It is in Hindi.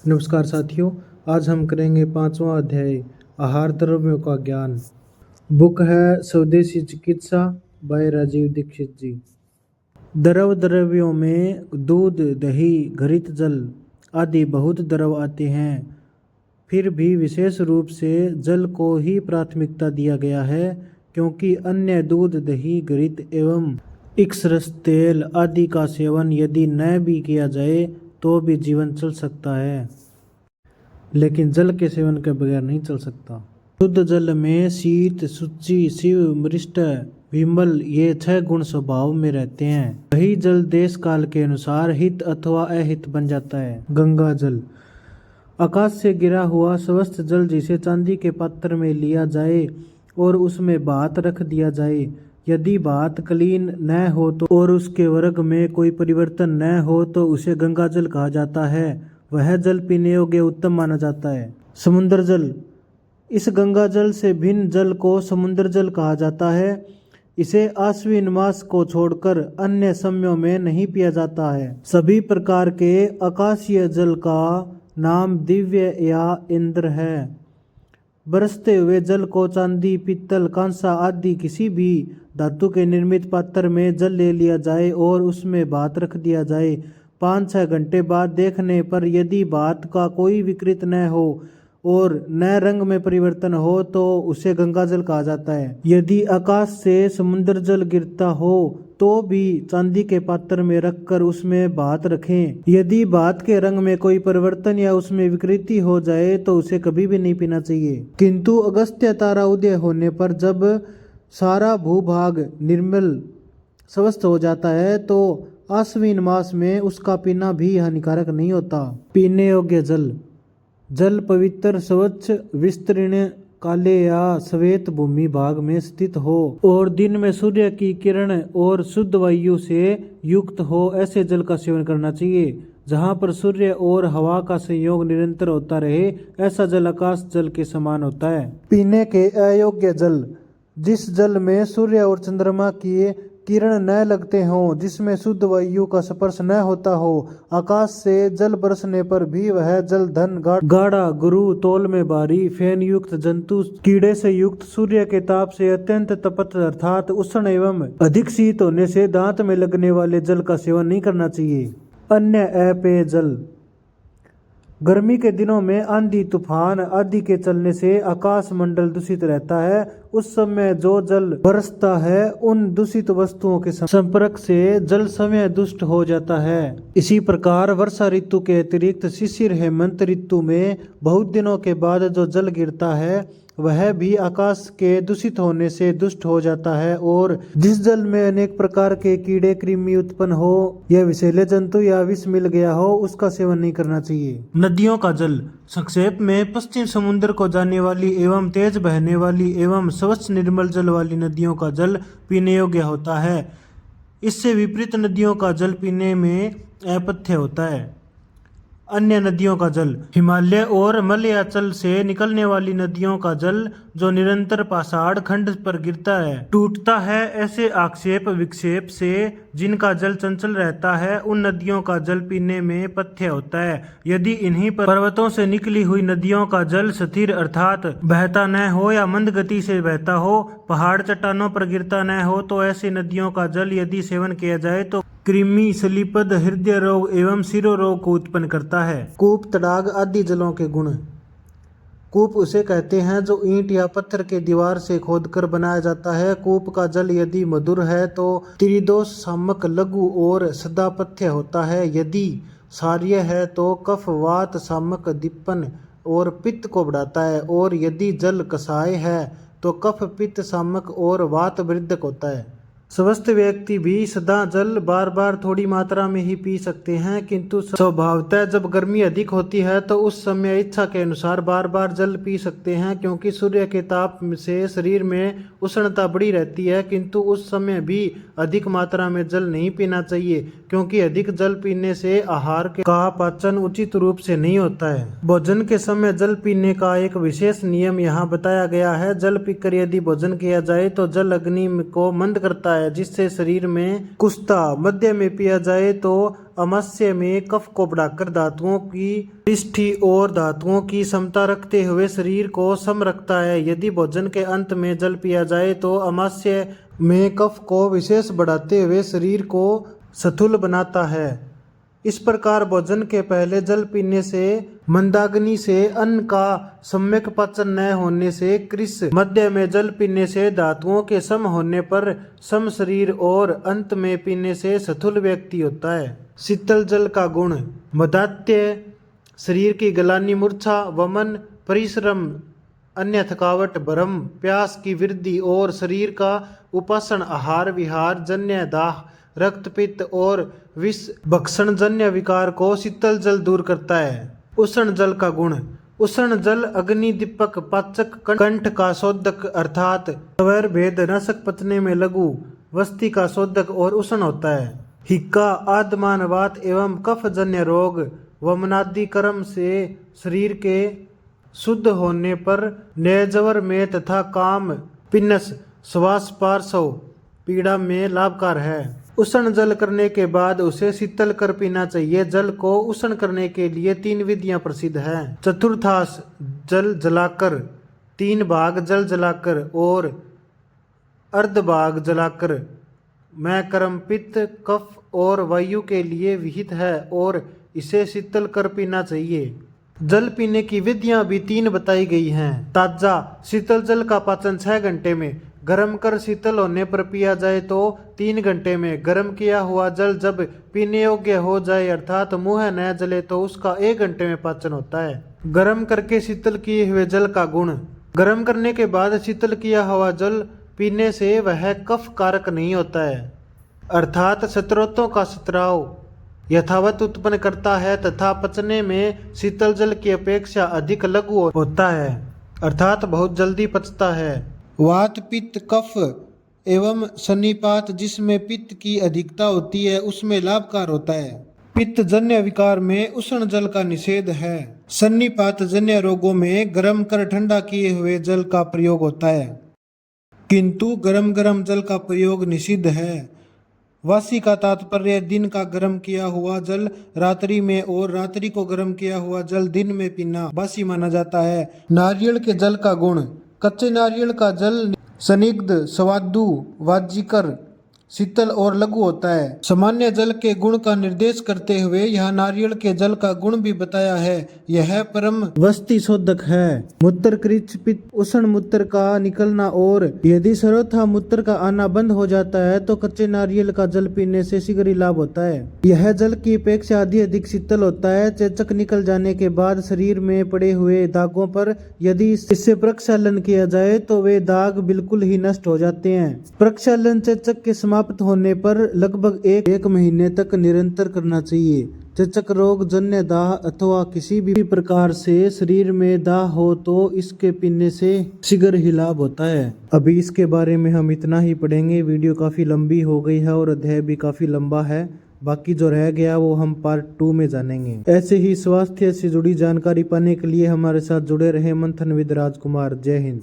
नमस्कार साथियों, आज हम करेंगे 5वां अध्याय आहार द्रव्यों का ज्ञान। बुक है स्वदेशी चिकित्सा बाय राजीव दीक्षित जी। द्रव द्रव्यों में दूध, दही, घृत जल आदि बहुत द्रव आते हैं। फिर भी विशेष रूप से जल को ही प्राथमिकता दिया गया है, क्योंकि अन्य दूध, दही, घृत एवं इक्सरस तेल आदि का सेवन यदि न भी किया जाए तो भी जीवन चल सकता है, लेकिन जल के सेवन के बगैर नहीं चल सकता। शुद्ध जल में शीत, शुचि, शिव, मृष्ट, विमल ये 6 गुण स्वभाव में रहते हैं। वही जल देश काल के अनुसार हित अथवा अहित बन जाता है। गंगा जल आकाश से गिरा हुआ स्वस्थ जल, जिसे चांदी के पात्र में लिया जाए और उसमें भात रख दिया जाए। यदि भात कलीन न हो तो और उसके वर्ग में कोई परिवर्तन न हो तो उसे गंगा जल कहा जाता है। वह जल पीने योग्य उत्तम माना जाता है। समुद्र जल, इस गंगा जल से भिन्न जल को समुद्र जल कहा जाता है। इसे आश्विन मास को छोड़कर अन्य समयों में नहीं पिया जाता है। सभी प्रकार के आकाशीय जल का नाम दिव्य या इंद्र है। बरसते हुए जल को चांदी, पित्तल, कांसा आदि किसी भी धातु के निर्मित पात्र में जल ले लिया जाए और उसमें भात रख दिया जाए। 5-6 घंटे बाद देखने पर यदि भात का कोई विकृत न हो और न रंग में परिवर्तन हो तो उसे गंगा जल कहा जाता है। यदि आकाश से समुद्र जल गिरता हो तो भी चांदी के पात्र में रखकर उसमें भात रखें। यदि भात के रंग में कोई परिवर्तन या उसमें विकृति हो जाए तो उसे कभी भी नहीं पीना चाहिए। किंतु अगस्त्य तारा उदय होने पर जब सारा भूभाग निर्मल स्वस्थ हो जाता है तो आश्विन मास में उसका पीना भी हानिकारक नहीं होता। पीने योग्य जल, जल पवित्र, स्वच्छ, विस्तीर्ण, काले या श्वेत भूमि भाग में स्थित हो और दिन में सूर्य की किरण और शुद्ध वायु से युक्त हो, ऐसे जल का सेवन करना चाहिए। जहाँ पर सूर्य और हवा का संयोग निरंतर होता रहे, ऐसा जल आकाश जल के समान होता है। पीने के अयोग्य जल, जिस जल में सूर्य और चंद्रमा की किरण न लगते हों, जिसमें शुद्ध वायु का स्पर्श न होता हो, आकाश से जल बरसने पर भी वह जल धन, गाढ़ा, गुरु, तौल में भारी, फेन युक्त, जंतु, कीड़े से युक्त, सूर्य के ताप से अत्यंत तपत अर्थात उष्ण एवं अधिक शीत होने से दांत में लगने वाले जल का सेवन नहीं करना चाहिए। अन्य अपेय जल, गर्मी के दिनों में आंधी, तूफान आदि के चलने से आकाश मंडल दूषित रहता है। उस समय जो जल बरसता है उन दूषित वस्तुओं के संपर्क से जल समय दुष्ट हो जाता है। इसी प्रकार वर्षा ऋतु के अतिरिक्त शिशिर हेमंत ऋतु में बहुत दिनों के बाद जो जल गिरता है वह भी आकाश के दूषित होने से दुष्ट हो जाता है। और जिस जल में अनेक प्रकार के कीड़े, कृमि उत्पन्न हो या विषैले जंतु या विष मिल गया हो, उसका सेवन नहीं करना चाहिए। नदियों का जल, संक्षेप में पश्चिम समुद्र को जाने वाली एवं तेज बहने वाली एवं स्वच्छ निर्मल जल वाली नदियों का जल पीने योग्य होता है। इससे विपरीत नदियों का जल पीने में अपथ्य होता है। अन्य नदियों का जल, हिमालय और मलयाचल से निकलने वाली नदियों का जल जो निरंतर पाषाण खंड पर गिरता है, टूटता है, ऐसे आक्षेप विक्षेप से जिनका जल चंचल रहता है, उन नदियों का जल पीने में पथ्य होता है। यदि इन्हीं पर्वतों से निकली हुई नदियों का जल स्थिर अर्थात बहता न हो या मंद गति से बहता हो, पहाड़ चट्टानों पर गिरता न हो, तो ऐसी नदियों का जल यदि सेवन किया जाए तो कृमि, सलीपद, हृदय रोग एवं शिरो रोग को उत्पन्न करता है। कूप, तड़ाग आदि जलों के गुण। कूप उसे कहते हैं जो ईंट या पत्थर के दीवार से खोदकर बनाया जाता है। कूप का जल यदि मधुर है तो त्रिदोष, सामक, लघु और सदापथ्य होता है। यदि क्षारीय है तो कफ, वात, सामक, दीपन और पित्त को बढ़ाता है। और यदि जल कषाय है तो कफ, पित्त, सामक और वात वृद्धक होता है। स्वस्थ व्यक्ति भी सदा जल बार बार थोड़ी मात्रा में ही पी सकते हैं, किंतु स्वभावतः जब गर्मी अधिक होती है तो उस समय इच्छा के अनुसार बार बार जल पी सकते हैं, क्योंकि सूर्य के ताप से शरीर में उष्णता बढ़ी रहती है। किंतु उस समय भी अधिक मात्रा में जल नहीं पीना चाहिए, क्योंकि अधिक जल पीने से आहार का पाचन उचित रूप से नहीं होता है। भोजन के समय जल पीने का एक विशेष नियम यहाँ बताया गया है। जल पीकर यदि भोजन किया जाए तो जल अग्नि को मंद करता है, जिससे शरीर में कुष्ठा। मध्य में पिया जाए तो अमाशय में कफ को बढ़ाकर धातुओं की दृष्टि और धातुओं की समता रखते हुए शरीर को सम रखता है। यदि भोजन के अंत में जल पिया जाए तो अमाशय में कफ को विशेष बढ़ाते हुए शरीर को स्थूल बनाता है। इस प्रकार भोजन के पहले जल पीने से मंदाग्नि से अन्न का सम्यक पाचन न होने से कृश, मध्य में जल पीने से धातुओं के सम होने पर सम शरीर और अंत में पीने से स्थूल व्यक्ति होता है। शीतल जल का गुण मदात्य, शरीर की गलानी, मूर्छा, वमन, परिश्रम, अन्य थकावट, भ्रम, प्यास की वृद्धि और शरीर का उपासन, आहार विहार जन्य दाह, रक्तपित्त और विष भक्षण जन्य विकार को शीतल जल दूर करता है। उष्ण जल का गुण उष्ण जल अग्नि दीपक, पाचक, कंठ का शोधक अर्थात स्वर भेद, नसक पचने में लघु, वस्ति का शोधक और उष्ण होता है। हिक्का, आदमान, वात एवं कफ जन्य रोग, वमनादि कर्म से शरीर के शुद्ध होने पर नयजवर में तथा काम, पिन्नस, श्वास पार्श्व पीड़ा में लाभकार है। उष्ण जल करने के बाद उसे शीतल कर पीना चाहिए। जल को उष्ण करने के लिए 3 विधियां प्रसिद्ध हैं। चतुर्थांश जल जलाकर, 3 भाग जल जलाकर और अर्ध भाग जलाकर में कर्म, पित्त, कफ और वायु के लिए विहित है और इसे शीतल कर पीना चाहिए। जल पीने की विधियां भी 3 बताई गई हैं। ताजा शीतल जल का पाचन 6 घंटे में, गर्म कर शीतल होने पर पिया जाए तो 3 घंटे में। गर्म किया हुआ जल जब पीने योग्य हो जाए अर्थात मुंह न जले तो उसका 1 घंटे में पाचन होता है। गर्म करके शीतल किए हुए जल का गुण गर्म करने के बाद शीतल किया हुआ जल पीने से वह कफ कारक नहीं होता है, अर्थात शत्रुत्वों का स्त्राव यथावत उत्पन्न करता है तथा पचने में शीतल जल की अपेक्षा अधिक लघु होता है, अर्थात बहुत जल्दी पचता है। वात, पित्त, कफ एवं सन्निपात जिसमें पित्त की अधिकता होती है उसमें लाभकार होता है। पित्त जन्य विकार में उष्ण जल का निषेध है। सन्निपात जन्य रोगों में गर्म कर ठंडा किए हुए जल का प्रयोग होता है, किंतु गरम जल का प्रयोग निषिद्ध है। वासी का तात्पर्य दिन का गर्म किया हुआ जल रात्रि में और रात्रि को गर्म किया हुआ जल दिन में पीना वासी माना जाता है। नारियल के जल का गुण कच्चे नारियल का जल स्निग्ध, स्वादु, वाजिकर, शीतल और लघु होता है। सामान्य जल के गुण का निर्देश करते हुए यह नारियल के जल का गुण भी बताया है। यह परम वस्ति शोधक है। मूत्र, कृच्छ, पित्त, उष्ण मूत्र का निकलना और यदि सर्वथा मूत्र का आना बंद हो जाता है तो कच्चे नारियल का जल पीने से शीघ्र ही लाभ होता है। यह जल की अपेक्षा अधिक शीतल होता है। चेचक निकल जाने के बाद शरीर में पड़े हुए दागों पर यदि इससे प्रक्षालन किया जाए तो वे दाग बिल्कुल ही नष्ट हो जाते हैं। प्रक्षालन चेचक के समाप्त होने पर लगभग एक महीने तक निरंतर करना चाहिए। चेचक रोग जन्य दाह अथवा किसी भी प्रकार से शरीर में दाह हो तो इसके पीने से शीघ्र ही लाभ होता है। अभी इसके बारे में हम इतना ही पढ़ेंगे। वीडियो काफी लंबी हो गई है और अध्याय भी काफी लंबा है। बाकी जो रह गया वो हम पार्ट 2 में जानेंगे। ऐसे ही स्वास्थ्य से जुड़ी जानकारी पाने के लिए हमारे साथ जुड़े रहे। मंथन विद राजकुमार। जय हिंद।